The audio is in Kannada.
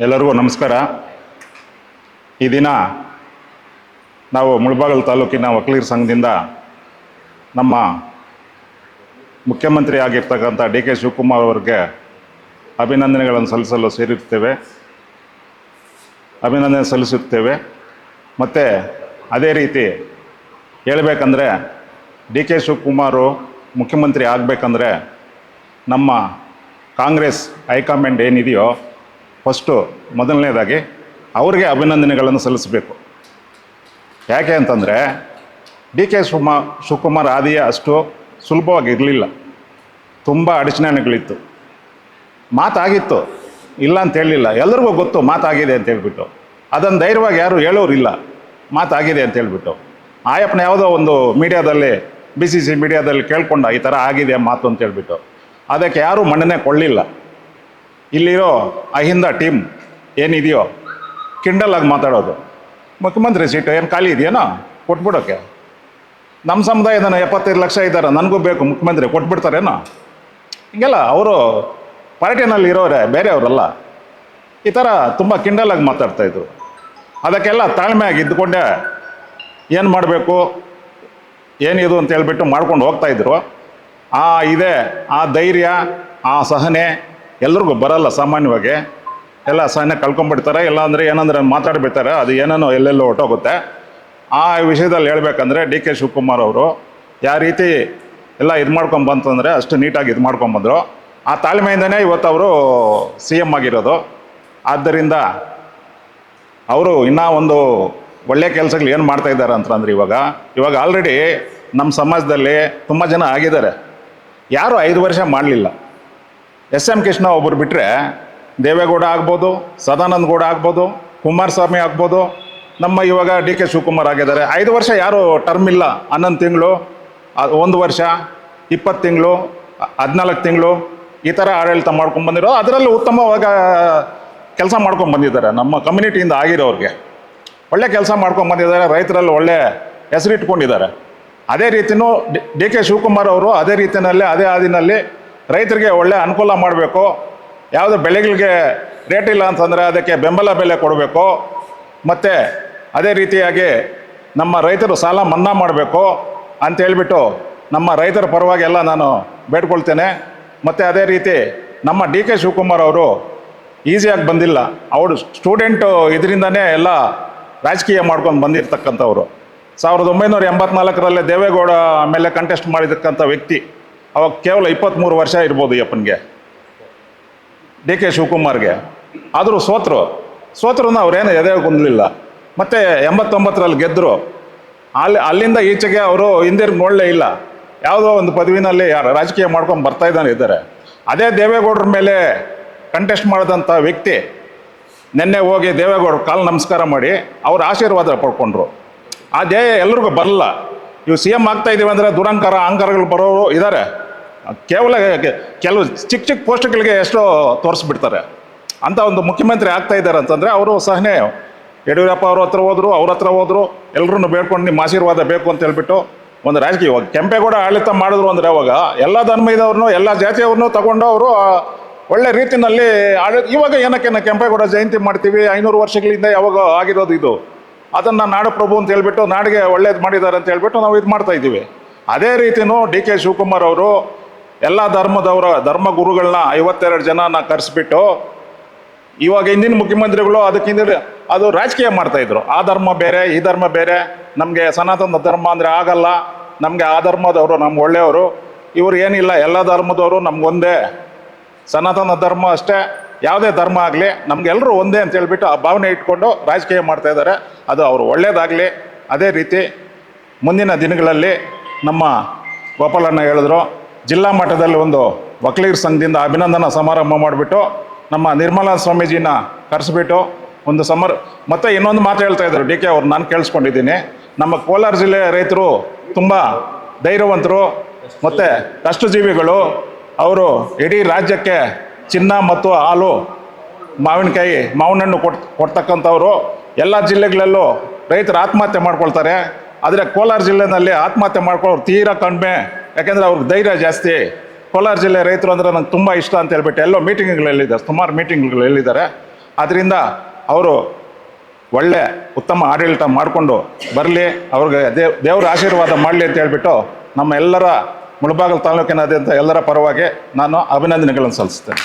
ಎಲ್ಲರಿಗೂ ನಮಸ್ಕಾರ. ಈ ದಿನ ನಾವು ಮುಳಬಾಗಿಲು ತಾಲೂಕಿನ ವಕೀಲರ ಸಂಘದಿಂದ ನಮ್ಮ ಮುಖ್ಯಮಂತ್ರಿ ಆಗಿರ್ತಕ್ಕಂಥ ಡಿ ಕೆ ಶಿವಕುಮಾರ್ ಅವರಿಗೆ ಅಭಿನಂದನೆಗಳನ್ನು ಸಲ್ಲಿಸುತ್ತೇವೆ. ಮತ್ತು ಅದೇ ರೀತಿ ಹೇಳಬೇಕಂದ್ರೆ ಡಿ ಕೆ ಶಿವಕುಮಾರು ಮುಖ್ಯಮಂತ್ರಿ ಆಗಬೇಕಂದ್ರೆ ನಮ್ಮ ಕಾಂಗ್ರೆಸ್ ಹೈಕಮಾಂಡ್ ಏನಿದೆಯೋ ಫಸ್ಟು ಮೊದಲನೇದಾಗಿ ಅವ್ರಿಗೆ ಅಭಿನಂದನೆಗಳನ್ನು ಸಲ್ಲಿಸಬೇಕು. ಯಾಕೆ ಅಂತಂದರೆ ಡಿ ಕೆ ಶಿವಕುಮಾರ್ ಆದಿಯ ಅಷ್ಟು ಸುಲಭವಾಗಿರಲಿಲ್ಲ. ತುಂಬ ಅಡಚಣೆಗಳಿತ್ತು. ಮಾತಾಗಿತ್ತು, ಇಲ್ಲ ಅಂತ ಹೇಳಲಿಲ್ಲ. ಎಲ್ಲರಿಗೂ ಗೊತ್ತು ಮಾತಾಗಿದೆ ಅಂತ ಹೇಳ್ಬಿಟ್ಟು. ಅದನ್ನು ಧೈರ್ಯವಾಗಿ ಯಾರು ಹೇಳೋರಿಲ್ಲ ಮಾತಾಗಿದೆ ಅಂತ ಹೇಳ್ಬಿಟ್ಟು. ಆಯಪ್ಪನ ಯಾವುದೋ ಒಂದು ಮೀಡಿಯಾದಲ್ಲಿ BCC ಮೀಡಿಯಾದಲ್ಲಿ ಕೇಳ್ಕೊಂಡ ಈ ಥರ ಆಗಿದೆ ಮಾತು ಅಂತ ಹೇಳ್ಬಿಟ್ಟು. ಅದಕ್ಕೆ ಯಾರೂ ಮನ್ನಣೆ ಕೊಡಲಿಲ್ಲ. ಇಲ್ಲಿರೋ ಅಹಿಂದ ಟೀಮ್ ಏನಿದೆಯೋ ಕಿಂಡಲಾಗಿ ಮಾತಾಡೋದು, ಮುಖ್ಯಮಂತ್ರಿ ಸೀಟು ಏನು ಖಾಲಿ ಇದೆಯೇನೋ ಕೊಟ್ಬಿಡೋಕ್ಕೆ, ನಮ್ಮ ಸಮುದಾಯದ 75 ಲಕ್ಷ ಇದ್ದಾರೆ, ನನಗೂ ಬೇಕು ಮುಖ್ಯಮಂತ್ರಿ ಕೊಟ್ಬಿಡ್ತಾರೇನೋ, ಹಿಂಗೆಲ್ಲ ಅವರು ಪಾರ್ಟಿನಲ್ಲಿ ಇರೋರೆ ಬೇರೆಯವರಲ್ಲ. ಈ ಥರ ತುಂಬ ಕಿಂಡಲಾಗಿ ಮಾತಾಡ್ತಾಯಿದ್ರು. ಅದಕ್ಕೆಲ್ಲ ತಾಳ್ಮೆಯಾಗಿ ಇದ್ದುಕೊಂಡೆ ಏನು ಮಾಡಬೇಕು ಏನಿದು ಅಂತ ಹೇಳ್ಬಿಟ್ಟು ಮಾಡ್ಕೊಂಡು ಹೋಗ್ತಾಯಿದ್ರು. ಇದೆ ಆ ಧೈರ್ಯ, ಆ ಸಹನೆ ಎಲ್ರಿಗೂ ಬರಲ್ಲ. ಸಾಮಾನ್ಯವಾಗಿ ಎಲ್ಲ ಸಹನೆ ಕಳ್ಕೊಂಡ್ಬಿಡ್ತಾರೆ. ಇಲ್ಲಾಂದರೆ ಏನಂದ್ರೆ ಮಾತಾಡ್ಬಿಡ್ತಾರೆ, ಅದು ಏನೇನೋ ಎಲ್ಲೆಲ್ಲೋ ಹೊಟ್ಟೋಗುತ್ತೆ. ಆ ವಿಷಯದಲ್ಲಿ ಹೇಳ್ಬೇಕಂದ್ರೆ ಡಿ ಕೆ ಶಿವಕುಮಾರ್ ಅವರು ಯಾವ ರೀತಿ ಎಲ್ಲ ಇದು ಮಾಡ್ಕೊಂಬಂತಂದರೆ ಅಷ್ಟು ನೀಟಾಗಿ ಇದು ಮಾಡ್ಕೊಂಬಂದರು. ಆ ತಾಳ್ಮೆಯಿಂದನೇ ಇವತ್ತು ಅವರು CM ಆಗಿರೋದು. ಆದ್ದರಿಂದ ಅವರು ಇನ್ನೂ ಒಂದು ಒಳ್ಳೆಯ ಕೆಲಸಗಳು ಏನು ಮಾಡ್ತಾಯಿದ್ದಾರೆ ಅಂತಂದ್ರೆ ಇವಾಗ ಆಲ್ರೆಡಿ ನಮ್ಮ ಸಮಾಜದಲ್ಲಿ ತುಂಬ ಜನ ಆಗಿದ್ದಾರೆ. ಯಾರು 5 ವರ್ಷ ಮಾಡಲಿಲ್ಲ. SM ಕೃಷ್ಣ ಒಬ್ಬರು ಬಿಟ್ಟರೆ ದೇವೇಗೌಡ ಆಗ್ಬೋದು, ಸದಾನಂದ ಗೌಡ ಆಗ್ಬೋದು, ಕುಮಾರಸ್ವಾಮಿ ಆಗ್ಬೋದು, ನಮ್ಮ ಇವಾಗ ಡಿ ಕೆ ಶಿವಕುಮಾರ್ ಆಗಿದ್ದಾರೆ. 5 ವರ್ಷ ಯಾರು ಟರ್ಮ್ ಇಲ್ಲ. 11 ತಿಂಗಳು, 1 ವರ್ಷ, 20 ತಿಂಗಳು, 14 ತಿಂಗಳು ಈ ಥರ ಆಡಳಿತ ಮಾಡ್ಕೊಂಡ್ಬಂದಿರೋ, ಅದರಲ್ಲೂ ಉತ್ತಮವಾಗ ಕೆಲಸ ಮಾಡ್ಕೊಂಡ್ಬಂದಿದ್ದಾರೆ. ನಮ್ಮ ಕಮ್ಯುನಿಟಿಯಿಂದ ಆಗಿರೋರಿಗೆ ಒಳ್ಳೆ ಕೆಲಸ ಮಾಡ್ಕೊಂಡ್ಬಂದಿದ್ದಾರೆ. ರೈತರಲ್ಲಿ ಒಳ್ಳೆ ಹೆಸರಿಟ್ಕೊಂಡಿದ್ದಾರೆ. ಅದೇ ರೀತಿಯೂ ಡಿ ಕೆ ಶಿವಕುಮಾರ್ ಅವರು ಅದೇ ರೀತಿಯಲ್ಲಿ ಅದೇ ಹಾದಿನಲ್ಲಿ ರೈತರಿಗೆ ಒಳ್ಳೆ ಅನುಕೂಲ ಮಾಡಬೇಕು. ಯಾವುದೇ ಬೆಳೆಗಳಿಗೆ ರೇಟ್ ಇಲ್ಲ ಅಂತಂದರೆ ಅದಕ್ಕೆ ಬೆಂಬಲ ಬೆಲೆ ಕೊಡಬೇಕು. ಮತ್ತು ಅದೇ ರೀತಿಯಾಗಿ ನಮ್ಮ ರೈತರು ಸಾಲ ಮನ್ನಾ ಮಾಡಬೇಕು ಅಂತೇಳ್ಬಿಟ್ಟು ನಮ್ಮ ರೈತರ ಪರವಾಗಿ ಎಲ್ಲ ನಾನು ಬೇಡ್ಕೊಳ್ತೇನೆ. ಮತ್ತು ಅದೇ ರೀತಿ ನಮ್ಮ ಡಿ ಕೆ ಶಿವಕುಮಾರ್ ಅವರು ಈಸಿಯಾಗಿ ಬಂದಿಲ್ಲ. ಅವರು ಸ್ಟೂಡೆಂಟು ಇದರಿಂದನೇ ಎಲ್ಲ ರಾಜಕೀಯ ಮಾಡ್ಕೊಂಡು ಬಂದಿರ್ತಕ್ಕಂಥವ್ರು. 1984ರಲ್ಲಿ ದೇವೇಗೌಡ ಮೇಲೆ ಕಂಟೆಸ್ಟ್ ಮಾಡಿರ್ತಕ್ಕಂಥ ವ್ಯಕ್ತಿ. ಅವಾಗ ಕೇವಲ 23 ವರ್ಷ ಇರ್ಬೋದು ಈ ಅಪ್ಪನಿಗೆ, ಡಿ ಕೆ ಶಿವಕುಮಾರ್ಗೆ. ಆದರೂ ಸೋತ್ರನ್ನ ಅವ್ರೇನು ಎದೆ ಕುಂದಲಿಲ್ಲ. ಮತ್ತು 89ರಲ್ಲಿ ಗೆದ್ದರು. ಅಲ್ಲಿಂದ ಈಚೆಗೆ ಅವರು ಹಿಂದಿರುಗಿ ನೋಡಲೇ ಇಲ್ಲ. ಯಾವುದೋ ಒಂದು ಪದವಿನಲ್ಲಿ ರಾಜಕೀಯ ಮಾಡ್ಕೊಂಡು ಬರ್ತಾಯಿದ್ದಾನೆ. ಅದೇ ದೇವೇಗೌಡರ ಮೇಲೆ ಕಂಟೆಸ್ಟ್ ಮಾಡಿದಂಥ ವ್ಯಕ್ತಿ ನಿನ್ನೆ ಹೋಗಿ ದೇವೇಗೌಡರು ಕಾಲು ನಮಸ್ಕಾರ ಮಾಡಿ ಅವ್ರ ಆಶೀರ್ವಾದ ಪಡ್ಕೊಂಡ್ರು. ಅದೇ ಎಲ್ರಿಗೂ ಬರಲ್ಲ. ಇವು CM ಆಗ್ತಾಯಿದ್ದೀವಿ ಅಂದರೆ ದುರಂಕಾರ ಅಹಂಕಾರಗಳು ಬರೋರು ಇದ್ದಾರೆ. ಕೇವಲ ಕೆಲವು ಚಿಕ್ಕ ಪೋಸ್ಟ್ಗಳಿಗೆ ಎಷ್ಟೋ ತೋರಿಸ್ಬಿಡ್ತಾರೆ. ಅಂಥ ಒಂದು ಮುಖ್ಯಮಂತ್ರಿ ಆಗ್ತಾಯಿದ್ದಾರೆ ಅಂತಂದರೆ ಅವರು ಸಹನೆ. ಯಡಿಯೂರಪ್ಪ ಅವ್ರ ಹತ್ರ ಹೋದರು, ಎಲ್ಲರೂ ಬೇಡ್ಕೊಂಡು ನಿಮ್ಮ ಆಶೀರ್ವಾದ ಬೇಕು ಅಂತ ಹೇಳ್ಬಿಟ್ಟು ಒಂದು ರಾಜಕೀಯ ಕೆಂಪೇಗೌಡ ಆಡಳಿತ ಮಾಡಿದ್ರು ಅಂದರೆ ಅವಾಗ ಎಲ್ಲ ಧರ್ಮದವ್ರನ್ನೂ ಎಲ್ಲ ಜಾತಿಯವ್ರನ್ನೂ ತಗೊಂಡು ಅವರು ಒಳ್ಳೆ ರೀತಿಯಲ್ಲಿ ಇವಾಗ ಏನಕ್ಕೆ ಕೆಂಪೇಗೌಡ ಜಯಂತಿ ಮಾಡ್ತೀವಿ, 500 ವರ್ಷಗಳಿಂದ ಯಾವಾಗ ಆಗಿರೋದು ಇದು. ಅದನ್ನು ನಾಡಪ್ರಭು ಅಂತ ಹೇಳ್ಬಿಟ್ಟು ನಾಡಿಗೆ ಒಳ್ಳೇದು ಮಾಡಿದ್ದಾರೆ ಅಂತ ಹೇಳ್ಬಿಟ್ಟು ನಾವು ಇದು ಮಾಡ್ತಾಯಿದ್ದೀವಿ. ಅದೇ ರೀತಿಯೂ ಡಿ ಕೆ ಶಿವಕುಮಾರ್ ಅವರು ಎಲ್ಲ ಧರ್ಮ ಗುರುಗಳನ್ನ 52 ಜನನ ಕರೆಸ್ಬಿಟ್ಟು ಇವಾಗ ಹಿಂದಿನ ಮುಖ್ಯಮಂತ್ರಿಗಳು ಅದು ರಾಜಕೀಯ ಮಾಡ್ತಾಯಿದ್ರು. ಆ ಧರ್ಮ ಬೇರೆ, ಈ ಧರ್ಮ ಬೇರೆ, ನಮಗೆ ಸನಾತನ ಧರ್ಮ ಅಂದರೆ ಆಗಲ್ಲ, ನಮಗೆ ಆ ಧರ್ಮದವರು ನಮ್ಮ ಒಳ್ಳೆಯವರು, ಇವರು ಏನಿಲ್ಲ ಎಲ್ಲ ಧರ್ಮದವರು ನಮಗೊಂದೇ, ಸನಾತನ ಧರ್ಮ ಅಷ್ಟೇ, ಯಾವುದೇ ಧರ್ಮ ಆಗಲಿ ನಮಗೆಲ್ಲರೂ ಒಂದೇ ಅಂತ ಹೇಳ್ಬಿಟ್ಟು ಆ ಭಾವನೆ ಇಟ್ಕೊಂಡು ರಾಜಕೀಯ ಮಾಡ್ತಾಯಿದ್ದಾರೆ. ಅದು ಅವರು ಒಳ್ಳೆಯದಾಗಲಿ. ಅದೇ ರೀತಿ ಮುಂದಿನ ದಿನಗಳಲ್ಲಿ ನಮ್ಮ ಗೋಪಾಲಣ್ಣ ಹೇಳಿದ್ರು, ಜಿಲ್ಲಾ ಮಟ್ಟದಲ್ಲಿ ಒಂದು ವಕೀಲರ ಸಂಘದಿಂದ ಅಭಿನಂದನಾ ಸಮಾರಂಭ ಮಾಡಿಬಿಟ್ಟು ನಮ್ಮ ನಿರ್ಮಲಾ ಸ್ವಾಮೀಜಿನ ಕರೆಸಿಬಿಟ್ಟು ಒಂದು ಮತ್ತು ಇನ್ನೊಂದು ಮಾತು ಹೇಳ್ತಾಯಿದ್ರು ಡಿ ಕೆ ಅವ್ರು, ನಾನು ಕೇಳಿಸ್ಕೊಂಡಿದ್ದೀನಿ. ನಮ್ಮ ಕೋಲಾರ ಜಿಲ್ಲೆ ರೈತರು ತುಂಬ ಧೈರ್ಯವಂತರು ಮತ್ತು ಕಷ್ಟಜೀವಿಗಳು. ಅವರು ಇಡೀ ರಾಜ್ಯಕ್ಕೆ ಚಿನ್ನ ಮತ್ತು ಹಾಲು, ಮಾವಿನಹಣ್ಣು ಕೊಡ್ತಕ್ಕಂಥವ್ರು. ಎಲ್ಲ ಜಿಲ್ಲೆಗಳಲ್ಲೂ ರೈತರು ಆತ್ಮಹತ್ಯೆ ಮಾಡ್ಕೊಳ್ತಾರೆ. ಆದರೆ ಕೋಲಾರ ಜಿಲ್ಲೆಯಲ್ಲಿ ಆತ್ಮಹತ್ಯೆ ಮಾಡ್ಕೊಳ್ಳೋರು ತೀರಾ ಕಡಿಮೆ. ಯಾಕೆಂದರೆ ಅವ್ರಿಗೆ ಧೈರ್ಯ ಜಾಸ್ತಿ. ಕೋಲಾರ ಜಿಲ್ಲೆ ರೈತರು ಅಂದರೆ ನಂಗೆ ತುಂಬ ಇಷ್ಟ ಅಂತ ಹೇಳ್ಬಿಟ್ಟು ಎಲ್ಲೋ ಮೀಟಿಂಗ್ಗಳು ಸುಮಾರು ಮೀಟಿಂಗ್ಗಳು ಹೇಳಿದ್ದಾರೆ. ಆದ್ದರಿಂದ ಅವರು ಒಳ್ಳೆ ಉತ್ತಮ ಆಡಳಿತ ಮಾಡಿಕೊಂಡು ಬರಲಿ, ಅವ್ರಿಗೆ ದೇವರ ಆಶೀರ್ವಾದ ಮಾಡಲಿ ಅಂತ ಹೇಳ್ಬಿಟ್ಟು ನಮ್ಮ ಎಲ್ಲರ ಮುಳಬಾಗಿಲು ತಾಲೂಕಿನಾದ್ಯಂತ ಎಲ್ಲರ ಪರವಾಗಿ ನಾನು ಅಭಿನಂದನೆಗಳನ್ನು ಸಲ್ಲಿಸ್ತೇನೆ.